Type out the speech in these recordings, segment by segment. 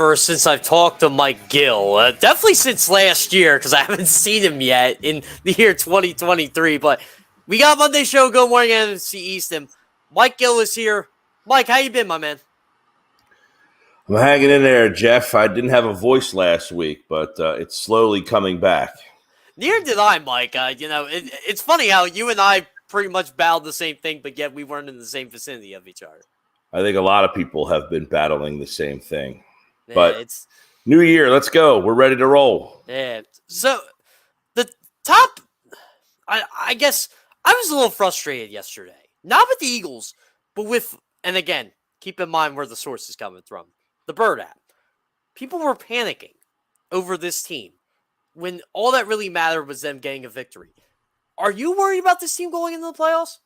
forever since I've talked to Mike Gill. Definitely since last year because I haven't seen him yet in the year 2023. But we got Monday show, Good Morning NFC East, and Mike Gill is here. Mike, how you been, my man? I'm hanging in there, Jeff. I didn't have a voice last week, but it's slowly coming back. Neither did I, Mike. It's funny how you and I pretty much battled the same thing, but yet we weren't in the same vicinity of each other. I think a lot of people have been battling the same thing. Yeah, but it's New Year, let's go. We're ready to roll. Yeah. So the top, I guess I was a little frustrated yesterday. Not with the Eagles, but with, and again, keep in mind where the source is coming from. The Bird app. People were panicking over this team when all that really mattered was them getting a victory. Are you worried about this team going into the playoffs?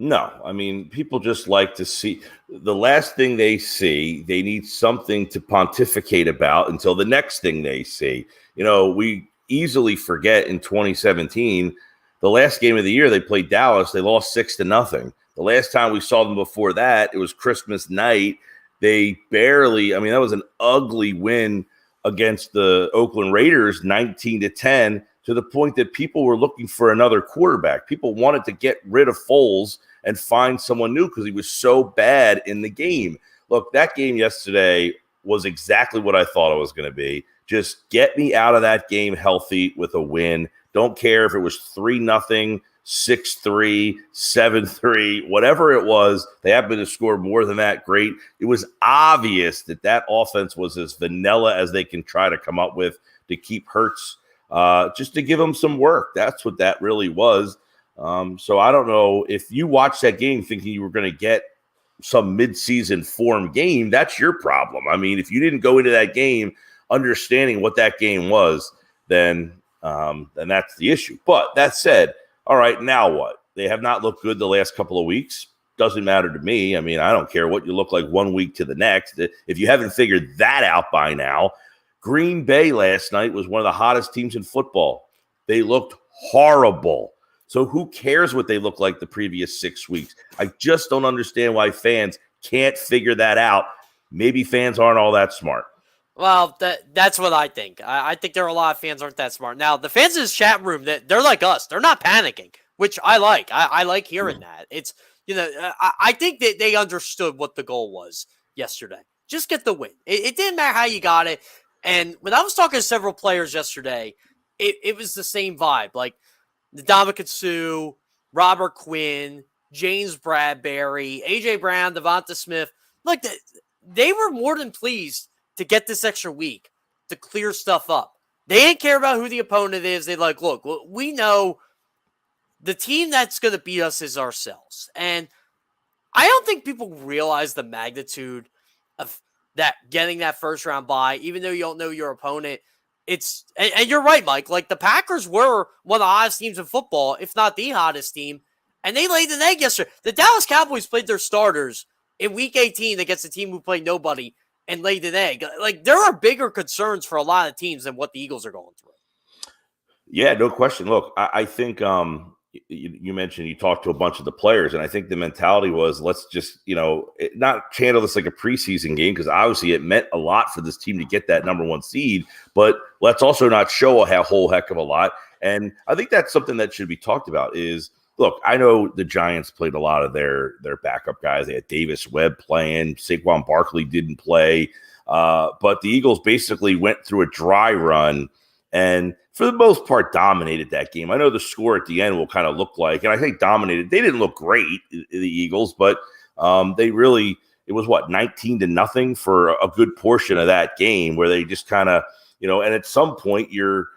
No, I mean, people just like to see the last thing they see. They need something to pontificate about until the next thing they see. You know, we easily forget in 2017, the last game of the year, they played Dallas. They lost 6-0. The last time we saw them before that, it was Christmas night. They barely, that was an ugly win against the Oakland Raiders, 19-10, to the point that people were looking for another quarterback. People wanted to get rid of Foles and find someone new because he was so bad in the game. Look, that game yesterday was exactly what I thought it was going to be. Just get me out of that game healthy with a win. Don't care if it was 3-0, 6-3, 7-3, whatever it was. They happened to score more than that. Great. It was obvious that that offense was as vanilla as they can try to come up with to keep Hurts, just to give him some work. That's what that really was. So I don't know if you watched that game thinking you were going to get some midseason form game. That's your problem. If you didn't go into that game understanding what that game was, then that's the issue. But that said, all right, now what? They have not looked good the last couple of weeks. Doesn't matter to me. I don't care what you look like one week to the next. If you haven't figured that out by now, Green Bay last night was one of the hottest teams in football. They looked horrible. So who cares what they look like the previous 6 weeks? I just don't understand why fans can't figure that out. Maybe fans aren't all that smart. Well, that's what I think. I think there are a lot of fans aren't that smart. Now, the fans in this chat room, they're like us. They're not panicking, which I like. I like hearing that. It's, I think that they understood what the goal was yesterday. Just get the win. It didn't matter how you got it. And when I was talking to several players yesterday, it was the same vibe. Like, Ndamukong Suh, Robert Quinn, James Bradbury, A.J. Brown, DeVonta Smith. Like, they were more than pleased to get this extra week to clear stuff up. They didn't care about who the opponent is. They look, we know the team that's going to beat us is ourselves. And I don't think people realize the magnitude of that, getting that first round bye, even though you don't know your opponent. And you're right, Mike. Like, the Packers were one of the hottest teams in football, if not the hottest team, and they laid an egg yesterday. The Dallas Cowboys played their starters in Week 18 against a team who played nobody and laid an egg. Like, there are bigger concerns for a lot of teams than what the Eagles are going through. Yeah, no question. Look, I think you mentioned you talked to a bunch of the players, and I think the mentality was, let's just, not handle this like a preseason game, because obviously it meant a lot for this team to get that number one seed, but let's also not show a whole heck of a lot. And I think that's something that should be talked about is, look, I know the Giants played a lot of their backup guys. They had Davis Webb playing. Saquon Barkley didn't play. But the Eagles basically went through a dry run and for the most part dominated that game. I know the score at the end will kind of look like, and I think dominated. They didn't look great, the Eagles, but they really, it was 19-0 for a good portion of that game where they just kind of, and at some point your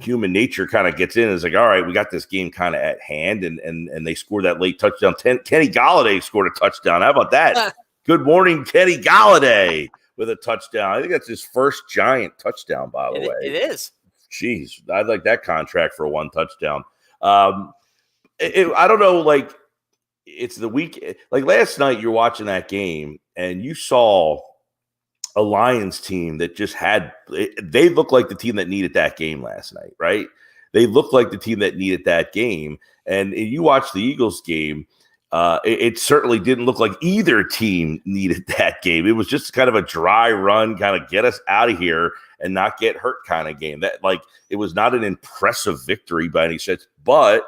human nature kind of gets in. It's like, all right, we got this game kind of at hand, and they scored that late touchdown. Kenny Golladay scored a touchdown. How about that? Good morning, Kenny Golladay with a touchdown. I think that's his first Giant touchdown, by the way. It is. Jeez, I'd like that contract for one touchdown. I don't know, like, it's the week. Like, last night you're watching that game, and you saw a Lions team that just they looked like the team that needed that game last night, right? They looked like the team that needed that game. And you watch the Eagles game, it certainly didn't look like either team needed that game. It was just kind of a dry run, kind of get us out of here and not get hurt kind of game. That it was not an impressive victory by any sense, but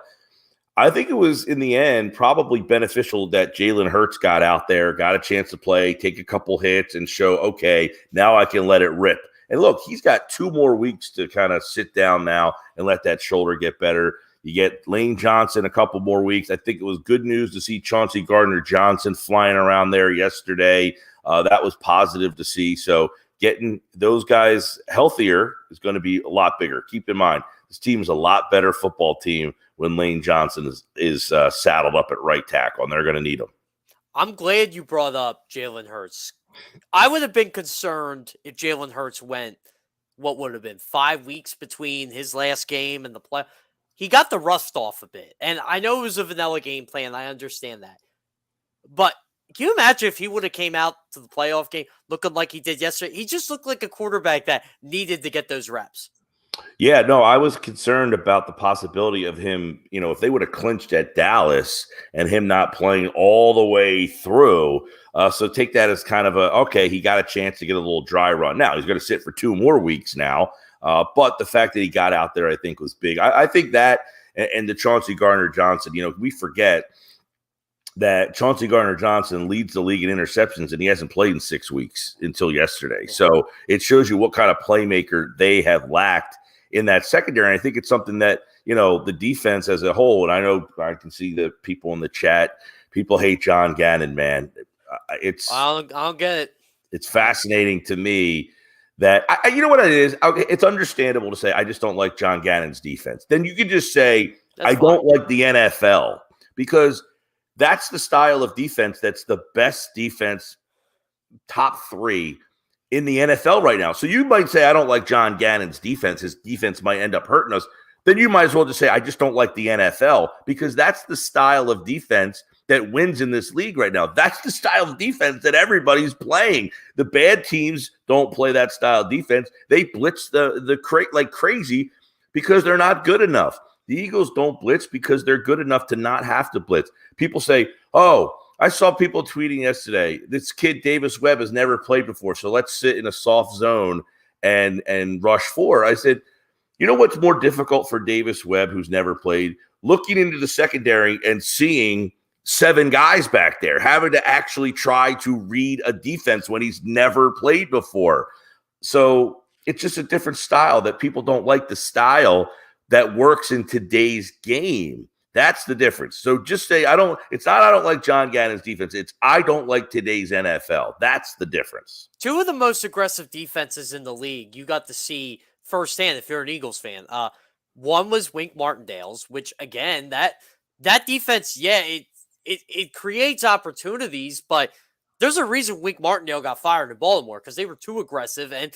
I think it was in the end probably beneficial that Jalen Hurts got out there, got a chance to play, take a couple hits, and show, okay, now I can let it rip. And look, he's got 2 more weeks to kind of sit down now and let that shoulder get better. You get Lane Johnson a couple more weeks. I think it was good news to see Chauncey Gardner-Johnson flying around there yesterday. That was positive to see. So getting those guys healthier is going to be a lot bigger. Keep in mind, this team is a lot better football team when Lane Johnson is saddled up at right tackle, and they're going to need him. I'm glad you brought up Jalen Hurts. I would have been concerned if Jalen Hurts went, what would have been 5 weeks between his last game and the play. He got the rust off a bit, and I know it was a vanilla game plan. I understand that. But can you imagine if he would have came out to the playoff game looking like he did yesterday? He just looked like a quarterback that needed to get those reps. Yeah, no, I was concerned about the possibility of him, if they would have clinched at Dallas and him not playing all the way through. So take that as kind of okay, he got a chance to get a little dry run. Now he's going to sit for 2 more weeks now. But the fact that he got out there, I think, was big. I think that and the Chauncey Gardner-Johnson, we forget that Chauncey Gardner-Johnson leads the league in interceptions, and he hasn't played in 6 weeks until yesterday. So it shows you what kind of playmaker they have lacked in that secondary. And I think it's something that, the defense as a whole, and I know I can see the people in the chat, people hate John Gannon, man. I don't get it. It's fascinating to me that, you know what it is? It's understandable to say, I just don't like John Gannon's defense. Then you can just say, I don't like the NFL, because that's the style of defense that's the best defense, top 3 in the NFL right now. So you might say, I don't like John Gannon's defense. His defense might end up hurting us. Then you might as well just say, I just don't like the NFL, because that's the style of defense that wins in this league right now. That's the style of defense that everybody's playing. The bad teams don't play that style of defense. They blitz the crate like crazy because they're not good enough. The Eagles don't blitz because they're good enough to not have to blitz. People say, oh, I saw people tweeting yesterday, this kid Davis Webb has never played before, so let's sit in a soft zone and rush 4. I said, you know what's more difficult for Davis Webb, who's never played? Looking into the secondary and seeing 7 guys back there, having to actually try to read a defense when he's never played before. So it's just a different style that people don't like, the style that works in today's game. That's the difference. So just say, I don't like John Gannon's defense. It's I don't like today's NFL. That's the difference. 2 of the most aggressive defenses in the league you got to see firsthand if you're an Eagles fan. One was Wink Martindale's, which again, that defense, yeah, it creates opportunities, but there's a reason Wink Martindale got fired in Baltimore, because they were too aggressive, and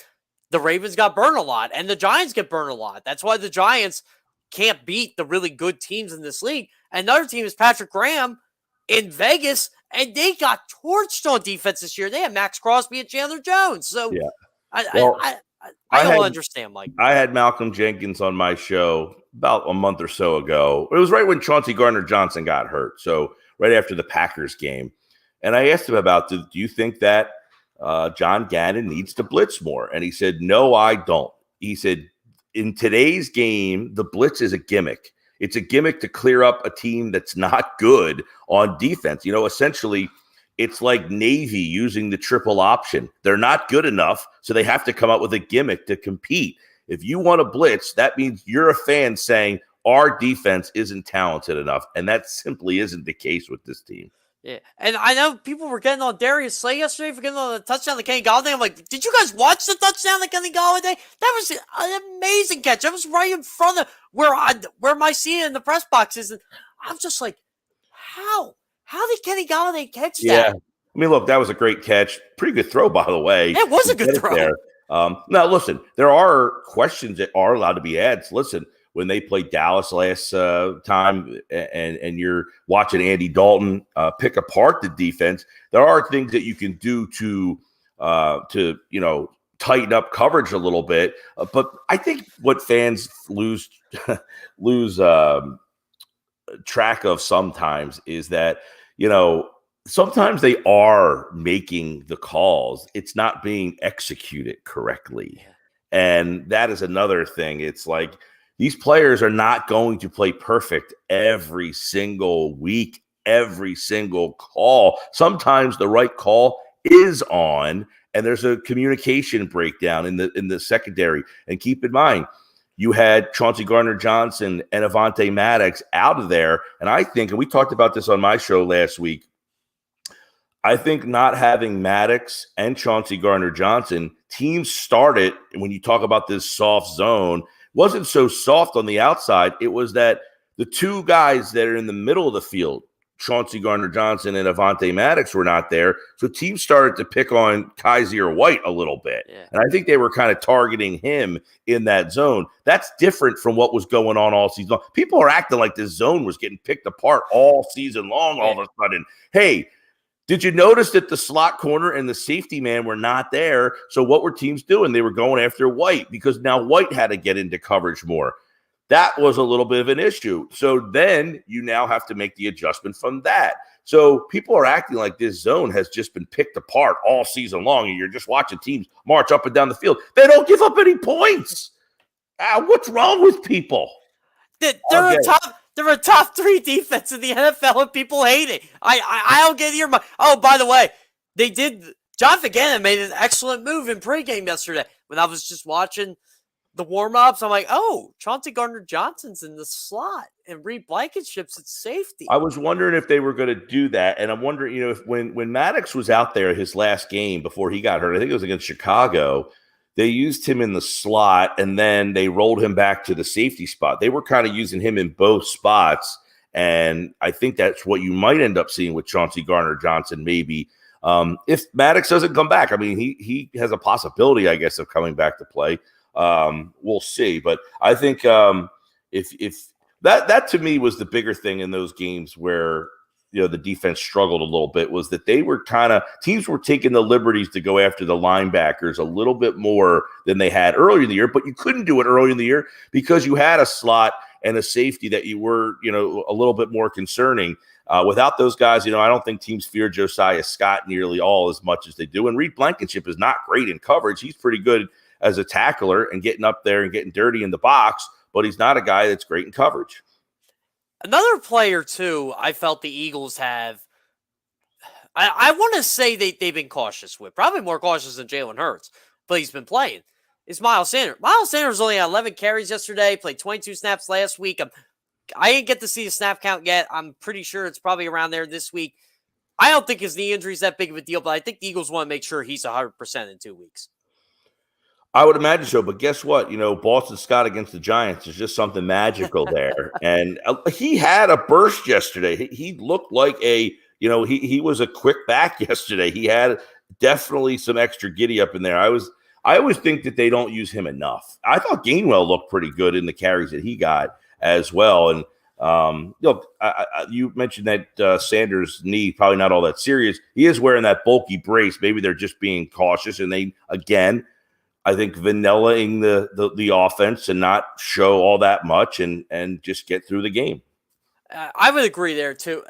the Ravens got burned a lot, and the Giants get burned a lot. That's why the Giants can't beat the really good teams in this league. Another team is Patrick Graham in Vegas, and they got torched on defense this year. They had Max Crosby and Chandler Jones. So yeah. I don't understand, Mike. I had Malcolm Jenkins on my show about a month or so ago. It was right when Chauncey Gardner-Johnson got hurt, so right after the Packers game. And I asked him about, do you think that John Gannon needs to blitz more? And he said, no, I don't. He said, in today's game, the blitz is a gimmick. It's a gimmick to clear up a team that's not good on defense. Essentially, it's like Navy using the triple option. They're not good enough, so they have to come up with a gimmick to compete. If you want to blitz, that means you're a fan saying our defense isn't talented enough, and that simply isn't the case with this team. Yeah, and I know people were getting on Darius Slay yesterday for getting on the touchdown to Kenny Galladay. I'm like, did you guys watch the touchdown to Kenny Galladay? That was an amazing catch. That was right in front of where my seat in the press box is. And I'm just like, how did Kenny Galladay catch that? Yeah, I mean, look, that was a great catch. Pretty good throw, by the way. It was a good throw. There. Now, listen, there are questions that are allowed to be asked. Listen, when they played Dallas last time and you're watching Andy Dalton pick apart the defense, there are things that you can do to tighten up coverage a little bit. But I think what fans lose track of sometimes is that, sometimes they are making the calls. It's not being executed correctly. Yeah. And that is another thing. It's like these players are not going to play perfect every single week, every single call. Sometimes the right call is on, and there's a communication breakdown in the secondary. And keep in mind, you had Chauncey Gardner-Johnson and Avonte Maddox out of there. And I think, and we talked about this on my show last week, I think not having Maddox and Chauncey Gardner-Johnson, teams started, when you talk about this soft zone, wasn't so soft on the outside. It was that the two guys that are in the middle of the field, Chauncey Gardner-Johnson and Avonte Maddox, were not there. So teams started to pick on Kaiser White a little bit. Yeah. And I think they were kind of targeting him in that zone. That's different from what was going on all season long. People are acting like this zone was getting picked apart all season long all of a sudden. Hey, did you notice that the slot corner and the safety man were not there? So what were teams doing? They were going after White because now White had to get into coverage more. That was a little bit of an issue. So then you now have to make the adjustment from that. So people are acting like this zone has just been picked apart all season long, and you're just watching teams march up and down the field. They don't give up any points. What's wrong with people? They're a top 3 defense in the NFL, and people hate it. I don't get your mind. Oh, by the way, Jonathan Gannon made an excellent move in pregame yesterday. When I was just watching the warm-ups, I'm like, oh, Chauncey Gardner-Johnson's in the slot, and Reed Blankenship's at safety. I was wondering if they were going to do that, and I'm wondering, if when Maddox was out there his last game before he got hurt, I think it was against Chicago, they used him in the slot, and then they rolled him back to the safety spot. They were kind of using him in both spots, and I think that's what you might end up seeing with Chauncey Gardner-Johnson maybe. If Maddox doesn't come back, I mean, he has a possibility, I guess, of coming back to play. We'll see. But I think if that to me was the bigger thing in those games where the defense struggled a little bit, was that they were teams were taking the liberties to go after the linebackers a little bit more than they had earlier in the year, but you couldn't do it early in the year because you had a slot and a safety that you were, a little bit more concerning. Without those guys, I don't think teams fear Josiah Scott nearly all as much as they do. And Reed Blankenship is not great in coverage. He's pretty good as a tackler and getting up there and getting dirty in the box, but he's not a guy that's great in coverage. Another player, too, I felt the Eagles have, I want to say they've been cautious with, probably more cautious than Jalen Hurts, but he's been playing, is Miles Sanders. Miles Sanders only had 11 carries yesterday, played 22 snaps last week. I didn't get to see the snap count yet. I'm pretty sure it's probably around there this week. I don't think his knee injury is that big of a deal, but I think the Eagles want to make sure he's 100% in 2 weeks. I would imagine so, but guess what? Boston Scott against the Giants is just something magical there. And he had a burst yesterday. He looked like he was a quick back yesterday. He had definitely some extra giddy up in there. I always think that they don't use him enough. I thought Gainwell looked pretty good in the carries that he got as well. And you mentioned that Sanders' knee, probably not all that serious. He is wearing that bulky brace. Maybe they're just being cautious, and they, again, I think vanillaing the offense and not show all that much and just get through the game. I would agree there too.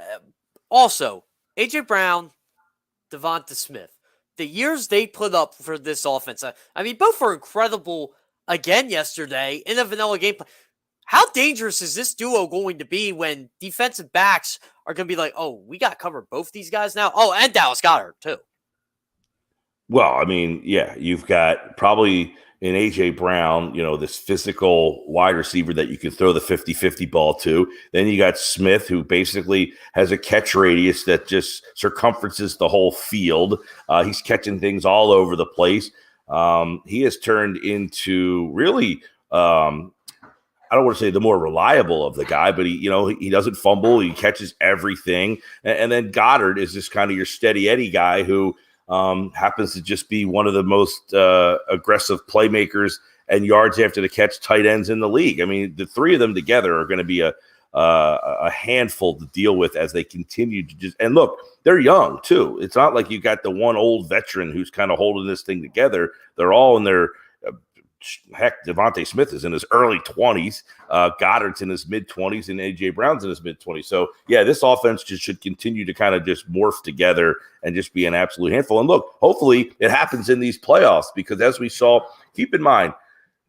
Also, A.J. Brown, DeVonta Smith, the years they put up for this offense, I mean, both were incredible again yesterday in a vanilla game. How dangerous is this duo going to be when defensive backs are going to be like, oh, we got to cover both these guys now? Oh, and Dallas Goedert too. Well, I mean, yeah, you've got probably in A.J. Brown, this physical wide receiver that you could throw the 50-50 ball to. Then you got Smith, who basically has a catch radius that just circumferences the whole field. He's catching things all over the place. He has turned into really, I don't want to say the more reliable of the guy, but he doesn't fumble. He catches everything. And then Goddard is just kind of your steady Eddie guy who happens to just be one of the most aggressive playmakers and yards after the catch tight ends in the league. I mean, the three of them together are going to be a handful to deal with as they continue to just – and look, they're young too. It's not like you got the one old veteran who's kind of holding this thing together. They're all in their heck, DeVonta Smith is in his early 20s. Goddard's in his mid-20s, and A.J. Brown's in his mid-20s. So, yeah, this offense just should continue to kind of just morph together and just be an absolute handful. And look, hopefully it happens in these playoffs because as we saw, keep in mind,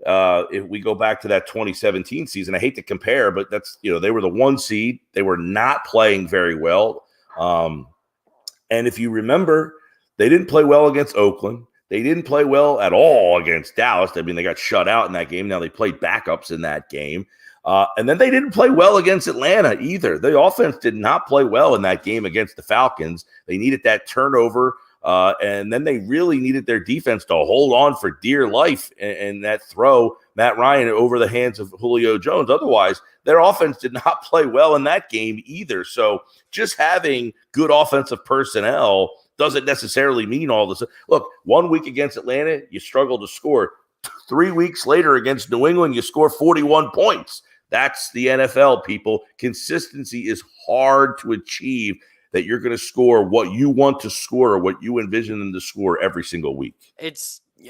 if we go back to that 2017 season, I hate to compare, but that's, they were the 1 seed. They were not playing very well. And if you remember, they didn't play well against Oakland. They didn't play well at all against Dallas. I mean, they got shut out in that game. Now they played backups in that game. And then they didn't play well against Atlanta either. The offense did not play well in that game against the Falcons. They needed that turnover. And then they really needed their defense to hold on for dear life and that throw Matt Ryan over the hands of Julio Jones. Otherwise, their offense did not play well in that game either. So just having good offensive personnel doesn't necessarily mean all this. Look, 1 week against Atlanta, you struggle to score. 3 weeks later against New England, you score 41 points. That's the NFL, people. Consistency is hard to achieve, that you're going to score what you want to score or what you envision them to score every single week.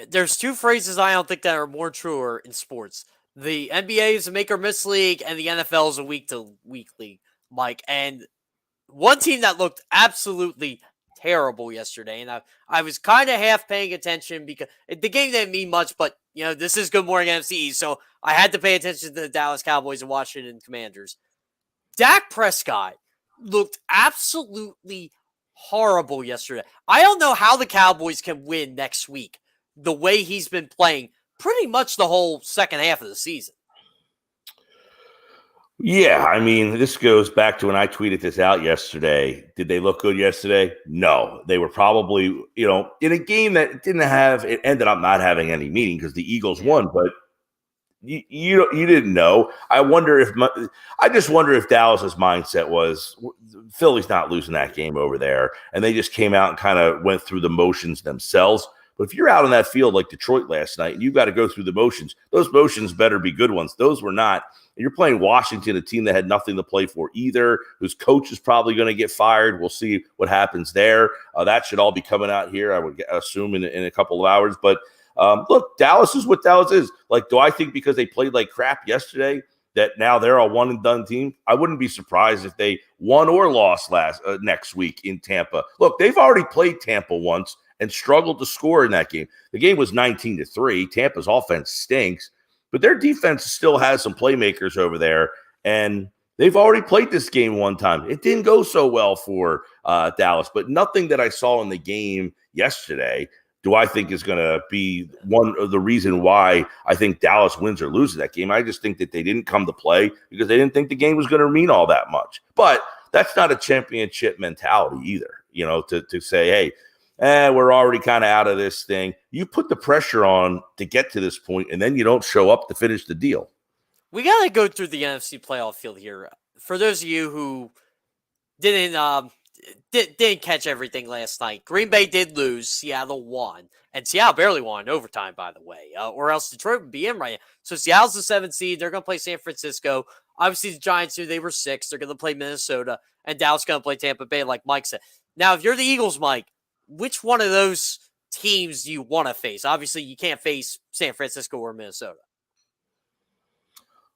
There's 2 phrases I don't think that are more truer in sports. The NBA is a make or miss league, and the NFL is a week to week league, Mike. And one team that looked absolutely terrible yesterday, and I was kind of half paying attention because the game didn't mean much, but this is Good Morning NFC East, so I had to pay attention to the Dallas Cowboys and Washington Commanders. Dak Prescott looked absolutely horrible yesterday. I don't know how the Cowboys can win next week the way he's been playing pretty much the whole second half of the season. Yeah, I mean, this goes back to when I tweeted this out yesterday. Did they look good yesterday? No. They were probably, in a game that it ended up not having any meaning because the Eagles won, but you didn't know. I just wonder if Dallas's mindset was Philly's not losing that game over there, and they just came out and kind of went through the motions themselves. But if you're out on that field like Detroit last night and you've got to go through the motions, those motions better be good ones. Those were not. And you're playing Washington, a team that had nothing to play for either, whose coach is probably going to get fired. We'll see what happens there. That should all be coming out here, I would assume, in a couple of hours. But look, Dallas is what Dallas is. Like, do I think because they played like crap yesterday that now they're a one-and-done team? I wouldn't be surprised if they won or lost next week in Tampa. Look, they've already played Tampa once and struggled to score in that game. The game was 19-3. Tampa's offense stinks, but their defense still has some playmakers over there, and they've already played this game one time. It didn't go so well for Dallas, but nothing that I saw in the game yesterday do I think is going to be one of the reason why I think Dallas wins or loses that game. I just think that they didn't come to play because they didn't think the game was going to mean all that much. But that's not a championship mentality either, to say, hey, we're already kind of out of this thing. You put the pressure on to get to this point, and then you don't show up to finish the deal. We got to go through the NFC playoff field here. For those of you who didn't catch everything last night, Green Bay did lose. Seattle won. And Seattle barely won in overtime, by the way, or else Detroit would be in right now. So Seattle's the 7th seed. They're going to play San Francisco. Obviously, the Giants, they were 6th. They're going to play Minnesota. And Dallas going to play Tampa Bay, like Mike said. Now, if you're the Eagles, Mike, which one of those teams do you want to face? Obviously, you can't face San Francisco or Minnesota.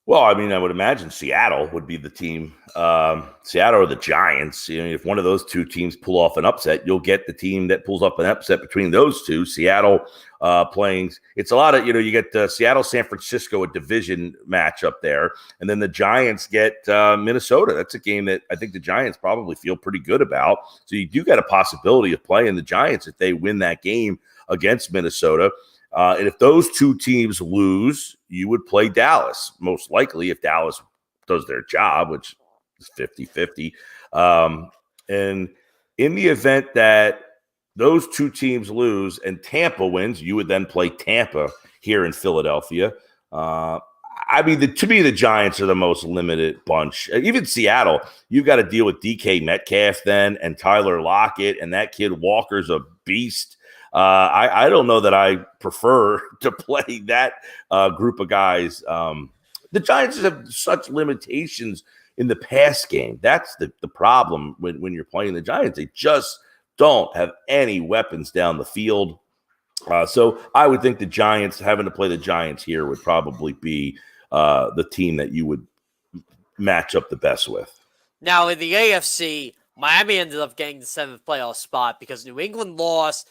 Well, I mean, I would imagine Seattle would be the team. Seattle or the Giants. If one of those two teams pull off an upset, you'll get the team that pulls up an upset between those two. Seattle playing. It's a lot of, you get Seattle, San Francisco, a division match up there. And then the Giants get Minnesota. That's a game that I think the Giants probably feel pretty good about. So you do get a possibility of playing the Giants if they win that game against Minnesota. And if those two teams lose, you would play Dallas, most likely, if Dallas does their job, which is 50-50. And in the event that those two teams lose and Tampa wins, you would then play Tampa here in Philadelphia. To me, the Giants are the most limited bunch. Even Seattle, you've got to deal with DK Metcalf then and Tyler Lockett, and that kid Walker's a beast. I don't know that I prefer to play that group of guys. The Giants have such limitations in the pass game. That's the problem when you're playing the Giants. They just don't have any weapons down the field. So I would think the Giants, having to play the Giants here, would probably be the team that you would match up the best with. Now, in the AFC, Miami ended up getting the 7th playoff spot because New England lost.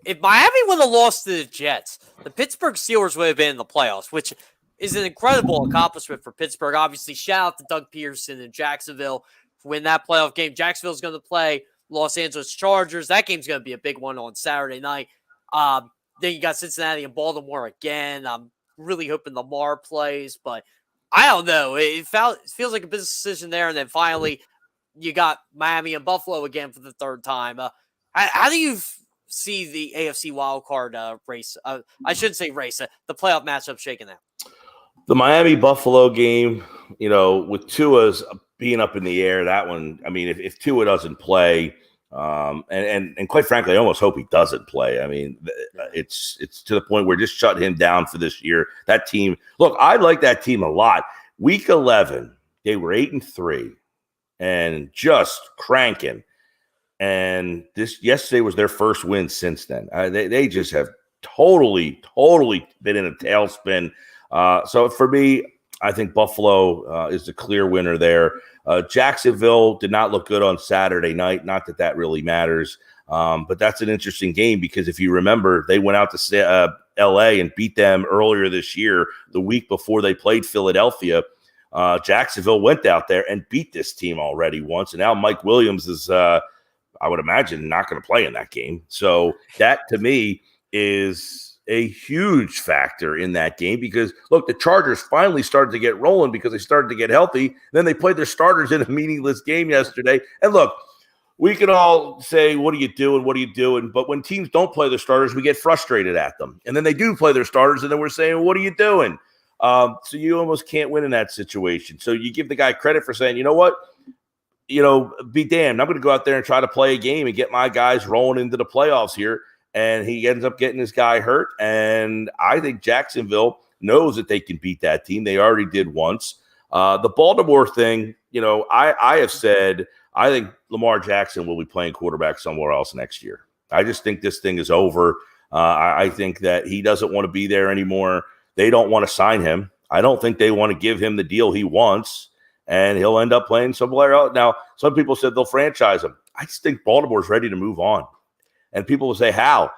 If Miami would have lost to the Jets, the Pittsburgh Steelers would have been in the playoffs, which is an incredible accomplishment for Pittsburgh. Obviously, shout out to Doug Peterson and Jacksonville for winning that playoff game. Jacksonville's going to play Los Angeles Chargers. That game's going to be a big one on Saturday night. Then you got Cincinnati and Baltimore again. I'm really hoping Lamar plays, but I don't know. It feels like a business decision there. And then finally, you got Miami and Buffalo again for the 3rd time. How do you see the AFC wildcard race? I shouldn't say race. The playoff matchup shaking out. The Miami-Buffalo game, with Tua's being up in the air, that one, I mean, if Tua doesn't play, and quite frankly, I almost hope he doesn't play. I mean, it's to the point where just shut him down for this year. That team, look, I like that team a lot. Week 11, they were 8-3 and just cranking. And yesterday was their first win since then. They just have totally been in a tailspin. So for me, I think Buffalo is the clear winner there. Jacksonville did not look good on Saturday night. Not that really matters, but that's an interesting game because if you remember, they went out to L.A. and beat them earlier this year, the week before they played Philadelphia. Jacksonville went out there and beat this team already once, and now Mike Williams is, I would imagine, not going to play in that game. So that, to me, is a huge factor in that game because, look, the Chargers finally started to get rolling because they started to get healthy. Then they played their starters in a meaningless game yesterday. And look, we can all say, what are you doing? What are you doing? But when teams don't play their starters, we get frustrated at them. And then they do play their starters, and then we're saying, what are you doing? So you almost can't win in that situation. So you give the guy credit for saying, you know what? Be damned. I'm going to go out there and try to play a game and get my guys rolling into the playoffs here. And he ends up getting his guy hurt. And I think Jacksonville knows that they can beat that team. They already did once. The Baltimore thing, I have said I think Lamar Jackson will be playing quarterback somewhere else next year. I just think this thing is over. I think that he doesn't want to be there anymore. They don't want to sign him. I don't think they want to give him the deal he wants. And he'll end up playing somewhere else. Now, some people said they'll franchise him. I just think Baltimore's ready to move on. And people will say, how?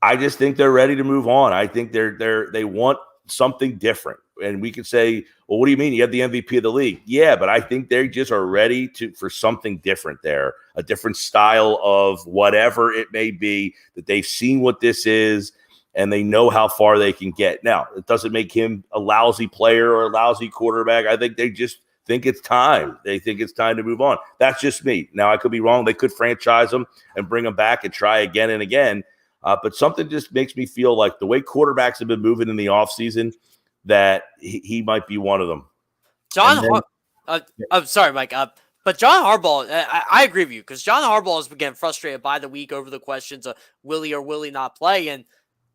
I just think they're ready to move on. I think they want something different. And we could say, well, what do you mean? You have the MVP of the league. Yeah, but I think they just are ready for something different there, a different style of whatever it may be, that they've seen what this is and they know how far they can get. Now, it doesn't make him a lousy player or a lousy quarterback. I think they just think it's time. They think it's time to move on. That's just me. Now, I could be wrong. They could franchise him and bring him back and try again and again. But something just makes me feel like the way quarterbacks have been moving in the offseason, that he might be one of them. I'm sorry, Mike. But John Harbaugh, I agree with you because John Harbaugh has been getting frustrated by the week over the questions of will he or will he not play. And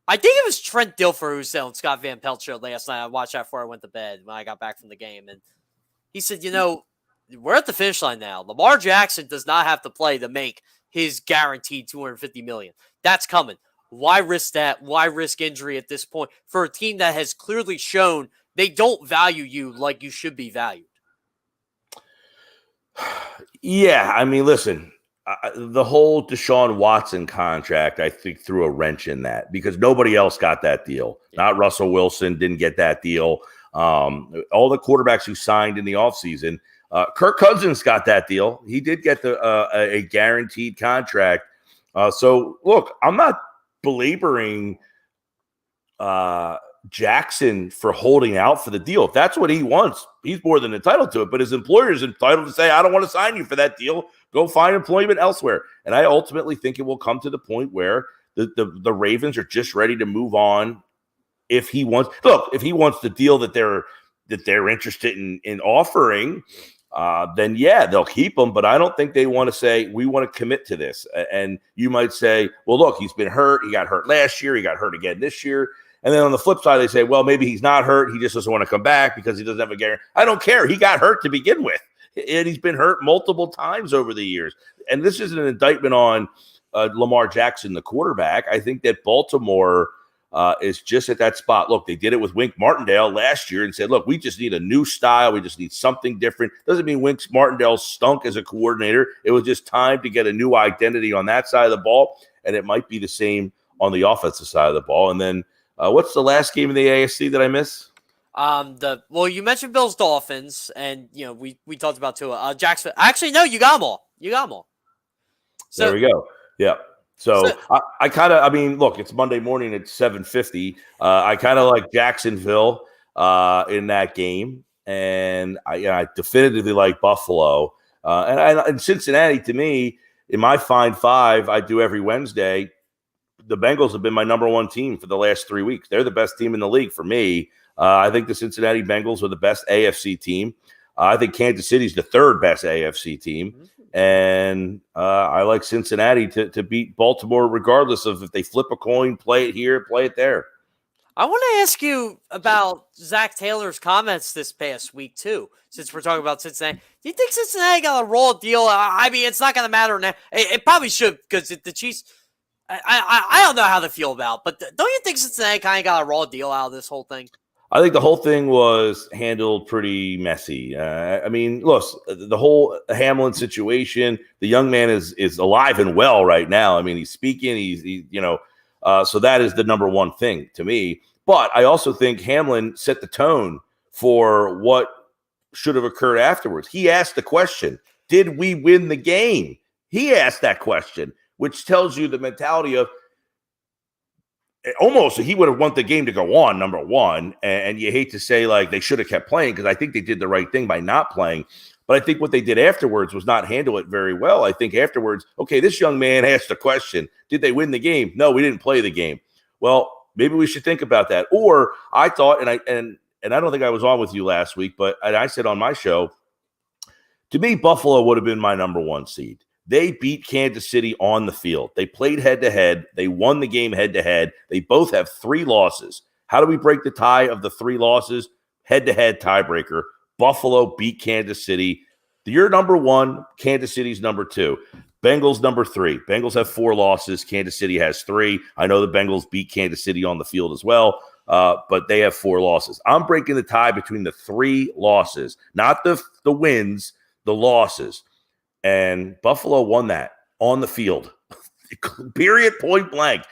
I think it was Trent Dilfer who said on Scott Van Pelt show last night. I watched that before I went to bed when I got back from the game. And he said, we're at the finish line now. Lamar Jackson does not have to play to make his guaranteed $250 million. That's coming. Why risk that? Why risk injury at this point for a team that has clearly shown they don't value you like you should be valued? Yeah, I mean, listen, the whole Deshaun Watson contract, I think, threw a wrench in that because nobody else got that deal. Yeah. Not Russell Wilson didn't get that deal. All the quarterbacks who signed in the offseason, Kirk Cousins got that deal. He did get a guaranteed contract. So, look, I'm not belaboring Jackson for holding out for the deal. If that's what he wants, he's more than entitled to it. But his employer is entitled to say, I don't want to sign you for that deal. Go find employment elsewhere. And I ultimately think it will come to the point where the Ravens are just ready to move on. If he wants the deal that they're interested in offering, then yeah, they'll keep him. But I don't think they want to say, we want to commit to this. And you might say, well, look, he's been hurt. He got hurt last year. He got hurt again this year. And then on the flip side, they say, well, maybe he's not hurt. He just doesn't want to come back because he doesn't have a guarantee. I don't care. He got hurt to begin with. And he's been hurt multiple times over the years. And this isn't an indictment on Lamar Jackson, the quarterback. I think that Baltimore is just at that spot. Look, they did it with Wink Martindale last year and said, look, we just need a new style. We just need something different. Doesn't mean Wink Martindale stunk as a coordinator. It was just time to get a new identity on that side of the ball, and it might be the same on the offensive side of the ball. And then what's the last game in the AFC that I miss? You mentioned Bills Dolphins, and we talked about Tua. Jackson. Actually, no, you got them all. So, there we go. Yeah. So I kind of, look, it's Monday morning at 7:50. I kind of like Jacksonville in that game, and I definitively like Buffalo. And Cincinnati, to me, in my Find Five, I do every Wednesday. The Bengals have been my number one team for the last 3 weeks. They're the best team in the league for me. I think the Cincinnati Bengals are the best AFC team. I think Kansas City's the third best AFC team. And I like Cincinnati to beat Baltimore regardless of if they flip a coin, play it here, play it there. I want to ask you about Zach Taylor's comments this past week, too, since we're talking about Cincinnati. Do you think Cincinnati got a raw deal? It's not going to matter now. It probably should, because the Chiefs, I don't know how to feel about, but don't you think Cincinnati kind of got a raw deal out of this whole thing? I think the whole thing was handled pretty messy. Look, the whole Hamlin situation, the young man is alive and well right now. He's speaking, so that is the number one thing to me. But I also think Hamlin set the tone for what should have occurred afterwards. He asked the question, did we win the game? He asked that question, which tells you the mentality of, almost he would have wanted the game to go on, number one. And you hate to say like they should have kept playing because I think they did the right thing by not playing. But I think what they did afterwards was not handle it very well. I think afterwards, okay, this young man asked the question, did they win the game? No, we didn't play the game. Well, maybe we should think about that. Or I thought, and I don't think I was on with you last week, but I said on my show, to me, Buffalo would have been my number one seed. They beat Kansas City on the field. They played head-to-head. They won the game head-to-head. They both have 3 losses. How do we break the tie of the 3 losses? Head-to-head tiebreaker. Buffalo beat Kansas City. You're number 1. Kansas City's number 2. Bengals number 3. Bengals have 4 losses. Kansas City has 3. I know the Bengals beat Kansas City on the field as well, but they have 4 losses. I'm breaking the tie between the 3 losses, not the wins, the losses. And Buffalo won that on the field. Period, point blank.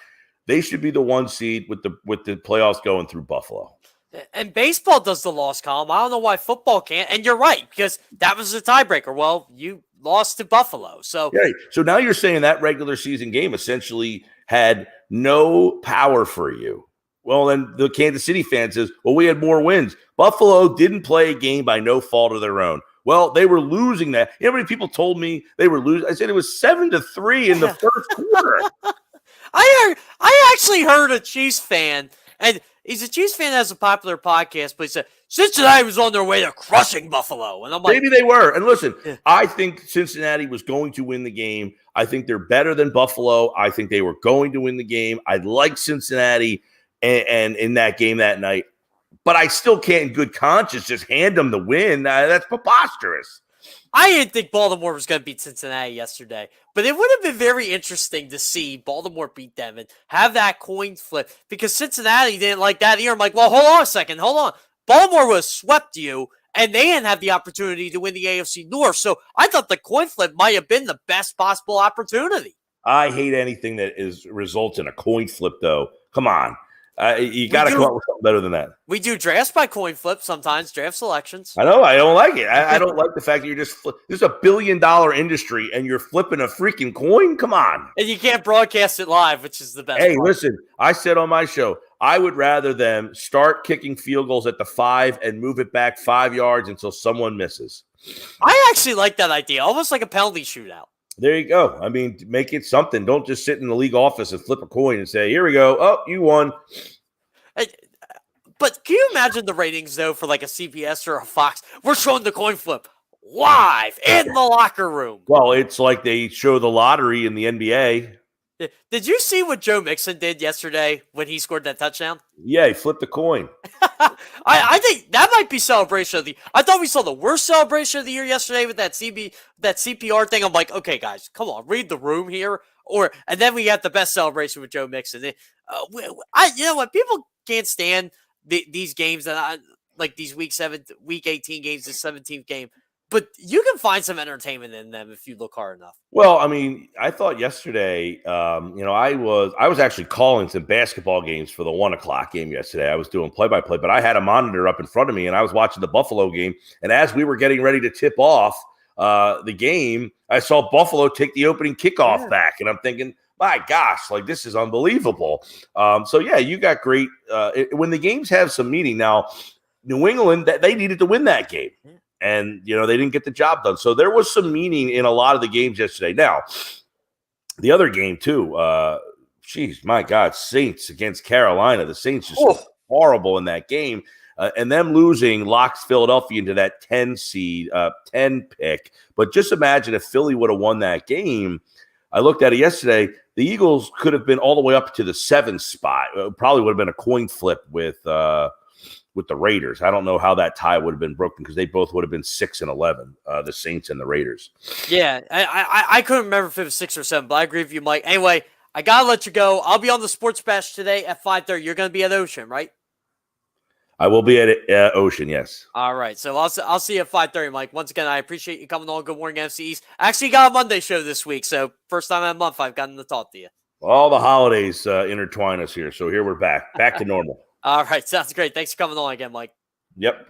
They should be the 1 seed with the playoffs going through Buffalo. And baseball does the loss column. I don't know why football can't. And you're right, because that was the tiebreaker. Well, you lost to Buffalo. So now you're saying that regular season game essentially had no power for you. Well, then the Kansas City fan says, well, we had more wins. Buffalo didn't play a game by no fault of their own. Well, they were losing that. You know how many people told me they were losing? I said it was 7-3 in the first quarter. I actually heard a Chiefs fan, and he's a Chiefs fan that has a popular podcast, but he said Cincinnati was on their way to crushing Buffalo. And I'm like, maybe they were. And listen, I think Cincinnati was going to win the game. I think they're better than Buffalo. I think they were going to win the game. I like Cincinnati and in that game that night. But I still can't in good conscience just hand them the win. That's preposterous. I didn't think Baltimore was going to beat Cincinnati yesterday, but it would have been very interesting to see Baltimore beat them and have that coin flip because Cincinnati didn't like that either. I'm like, well, hold on a second. Hold on. Baltimore would have swept you, and they didn't have the opportunity to win the AFC North. So I thought the coin flip might have been the best possible opportunity. I hate anything that results in a coin flip, though. Come on. You got to come up with something better than that. We do drafts by coin flip sometimes, draft selections. I know. I don't like it. I don't like the fact that you're just this is a $1 billion industry and you're flipping a freaking coin. Come on. And you can't broadcast it live, which is the best. Hey, listen, I said on my show, I would rather them start kicking field goals at the 5 and move it back 5 yards until someone misses. I actually like that idea, almost like a penalty shootout. There you go. Make it something. Don't just sit in the league office and flip a coin and say, here we go. Oh, you won. But can you imagine the ratings, though, for like a CBS or a Fox? We're showing the coin flip live in the locker room. Well, it's like they show the lottery in the NBA. Did you see what Joe Mixon did yesterday when he scored that touchdown? Yeah, he flipped the coin. I think that might be celebration of the. I thought we saw the worst celebration of the year yesterday with that CPR thing. I'm like, okay, guys, come on, read the room here. And then we got the best celebration with Joe Mixon. You know what? People can't stand these games like these week 18 games, the 17th game. But you can find some entertainment in them if you look hard enough. Well, I mean, I thought yesterday, I was actually calling some basketball games for the 1:00 game yesterday. I was doing play-by-play, but I had a monitor up in front of me, and I was watching the Buffalo game. And as we were getting ready to tip off the game, I saw Buffalo take the opening kickoff back, and I'm thinking, my gosh, like this is unbelievable. So yeah, you got great when the games have some meaning. Now, New England, they needed to win that game. And, they didn't get the job done. So there was some meaning in a lot of the games yesterday. Now, the other game, too, my God, Saints against Carolina. The Saints just horrible in that game. And them losing locks Philadelphia into that 10 pick. But just imagine if Philly would have won that game. I looked at it yesterday. The Eagles could have been all the way up to the 7th spot. It probably would have been a coin flip with the Raiders. I don't know how that tie would have been broken because they both would have been 6-11, the Saints and the Raiders. Yeah, I couldn't remember if it was 6 or 7, but I agree with you, Mike. Anyway, I got to let you go. I'll be on the Sports Bash today at 5:30. You're going to be at Ocean, right? I will be at Ocean, yes. All right, so I'll see you at 5:30, Mike. Once again, I appreciate you coming on Good Morning NFC East. I actually got a Monday show this week, so first time in a month I've gotten to talk to you. All the holidays intertwine us here, so here we're back to normal. All right, sounds great. Thanks for coming on again, Mike. Yep.